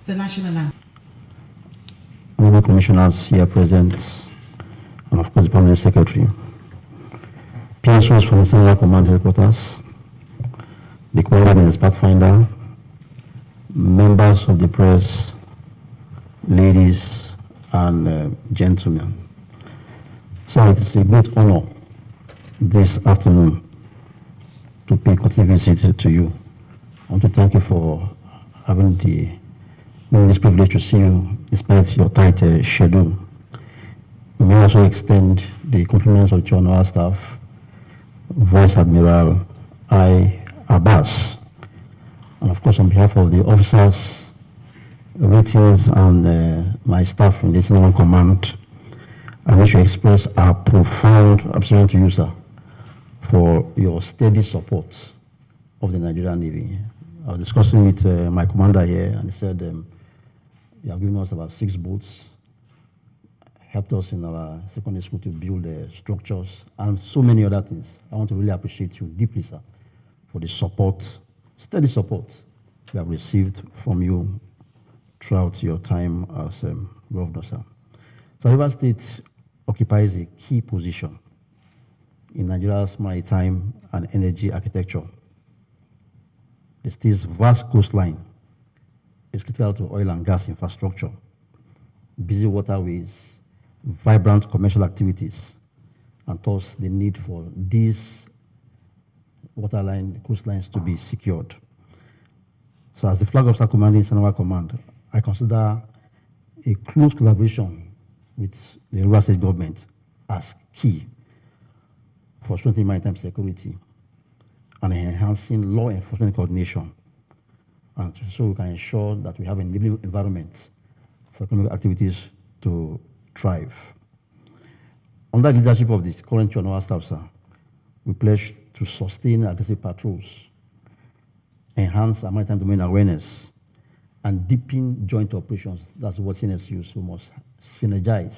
the national anthem. Honorable commissioners here present, and of course the permanent secretary, PSOs from the Central Command Headquarters, the coordinator Pathfinder, members of the press, ladies and gentlemen. So it is a great honor this afternoon to pay courtesy visit to you. I want to thank you for having this privilege to see you despite your tight schedule. May I also extend the compliments of the Naval staff, Vice Admiral Abbas, and of course on behalf of the officers, ratings, and my staff in the Naval Command, I wish to express our profound appreciation to you, sir, for your steady support of the Nigerian Navy. I was discussing with my commander here, and he said you have given us about 6 boats, helped us in our secondary school to build structures, and so many other things. I want to really appreciate you deeply, sir, for the support, steady support we have received from you throughout your time as governor, sir. So River State occupies a key position in Nigeria's maritime and energy architecture. The state's vast coastline is critical to oil and gas infrastructure, busy waterways, vibrant commercial activities, and thus the need for these coastlines to be secured. So as the flag officer commanding Naval Command, I consider a close collaboration with the River State government as key for strengthening maritime security and enhancing law enforcement coordination, and so we can ensure that we have an enabling environment for economic activities to thrive. Under the leadership of the current Naval staff, sir, we pledge to sustain aggressive patrols, enhance our maritime domain awareness, and deepen joint operations. That's what CNS use. We must synergize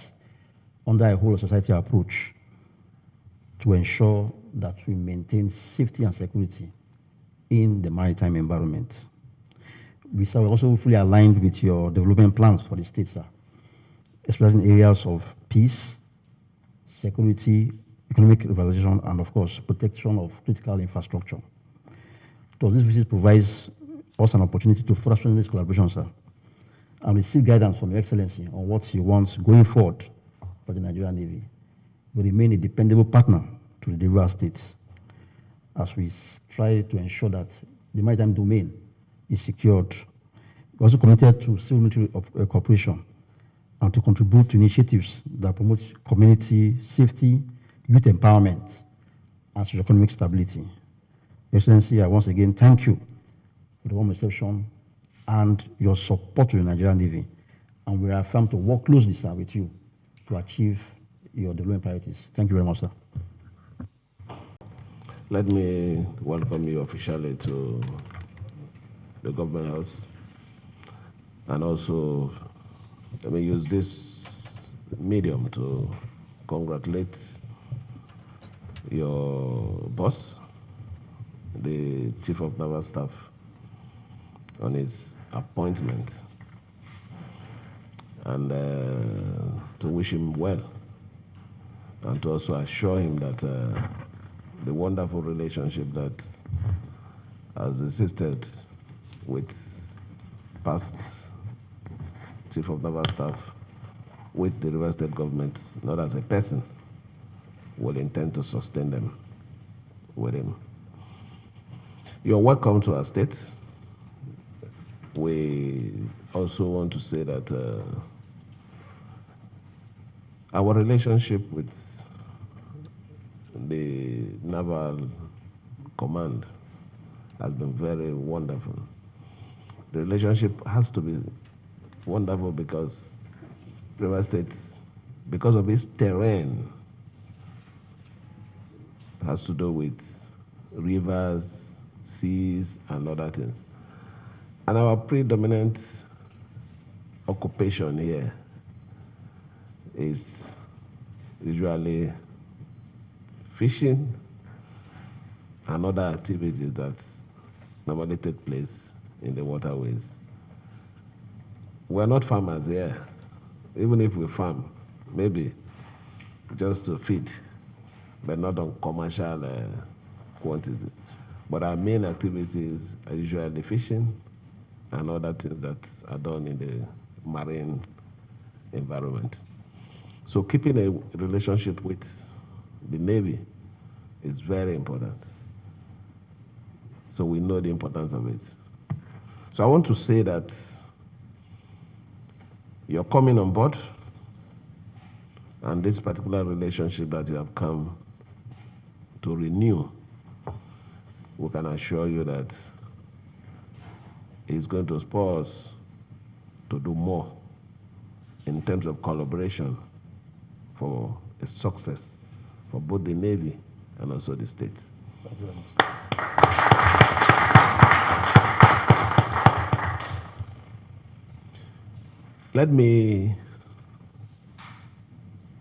under a whole of society approach to ensure that we maintain safety and security in the maritime environment. We are also fully aligned with your development plans for the state, sir, especially in areas of peace, security, economic revitalization, and of course, protection of critical infrastructure. So this visit provides us an opportunity to further strengthen this collaboration, sir, and receive guidance from Your Excellency on what he wants going forward for the Nigerian Navy. We remain a dependable partner to the River State as we try to ensure that the maritime domain is secured. We're also committed to civil military cooperation and to contribute to initiatives that promote community safety, youth empowerment, and socio-economic stability. Your Excellency, I once again thank you for the warm reception and your support to the Nigerian Navy, and we are firm to work closely, sir, with you to achieve your development priorities. Thank you very much, sir. Let me welcome you officially to the government house, and also let me use this medium to congratulate your boss, the Chief of Naval Staff, on his appointment, and to wish him well, and to also assure him that the wonderful relationship that has existed with past Chief of Naval Staff with the River State government, not as a person, will intend to sustain them with him. You're welcome to our state. We also want to say that our relationship with the Naval Command has been very wonderful. The relationship has to be wonderful because River State, because of its terrain, has to do with rivers, seas, and other things. And our predominant occupation here is usually fishing and other activities that normally take place in the waterways. we're not farmers here. Even if we farm, maybe just to feed, but not on commercial quantity. But our main activities are usually fishing and other things that are done in the marine environment. So keeping a relationship with the Navy is very important. So we know the importance of it. So I want to say that you're coming on board, and this particular relationship that you have come to renew, we can assure you that it's going to spur us to do more in terms of collaboration for a success for both the Navy and also the states. Thank you very much. Let me,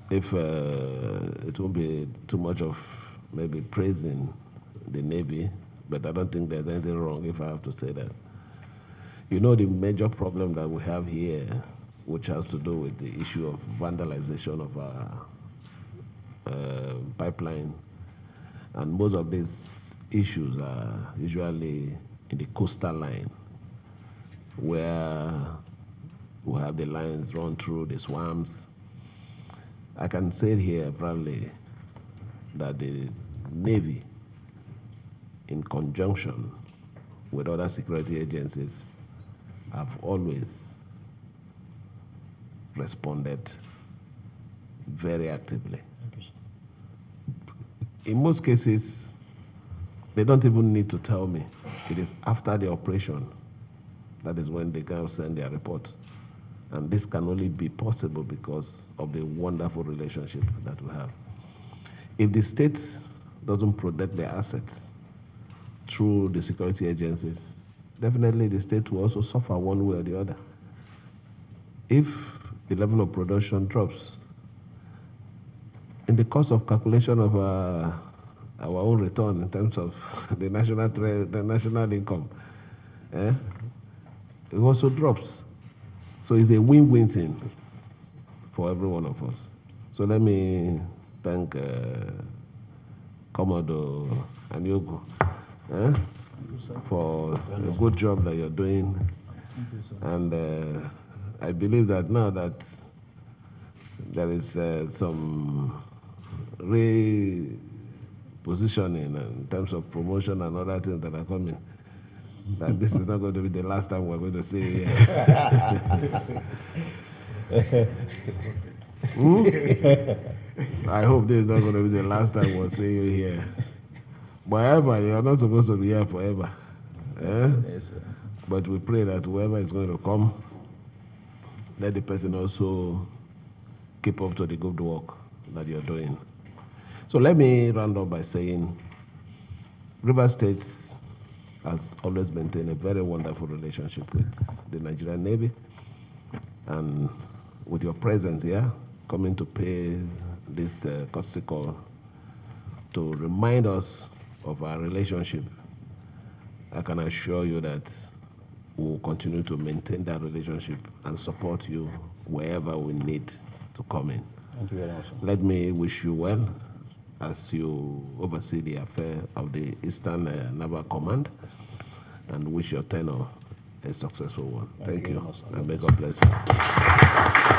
if it won't be too much of maybe praising the Navy, but I don't think there's anything wrong if I have to say that. You know, the major problem that we have here, which has to do with the issue of vandalization of our pipeline, and most of these issues are usually in the coastal line, where we have the lines run through the swamps. I can say here proudly that the Navy, in conjunction with other security agencies, have always responded very actively. In most cases, they don't even need to tell me. It is after the operation that is when they can send their report. And this can only be possible because of the wonderful relationship that we have. If the state doesn't protect their assets through the security agencies, definitely the state will also suffer one way or the other. If the level of production drops, in the course of calculation of our own return in terms of the national income, it also drops. So it's a win-win thing for every one of us. So let me thank Commodore Anyogo for the good job that you're doing. And I believe that now that there is some repositioning in terms of promotion and other things that are coming, that this is not going to be the last time we're going to see you here. I hope this is not going to be the last time we'll see you here. But however, you're not supposed to be here forever. Yes, sir. But we pray that whoever is going to come, let the person also keep up to the good work that you're doing. So let me round up by saying Rivers State has always maintained a very wonderful relationship with the Nigerian Navy, and with your presence here, coming to pay this courtesy call to remind us of our relationship, I can assure you that we'll continue to maintain that relationship and support you wherever we need to come in. Thank you very much. Let me wish you well as you oversee the affair of the Eastern Naval Command, and wish your tenure a successful one. Thank you, and may God bless you.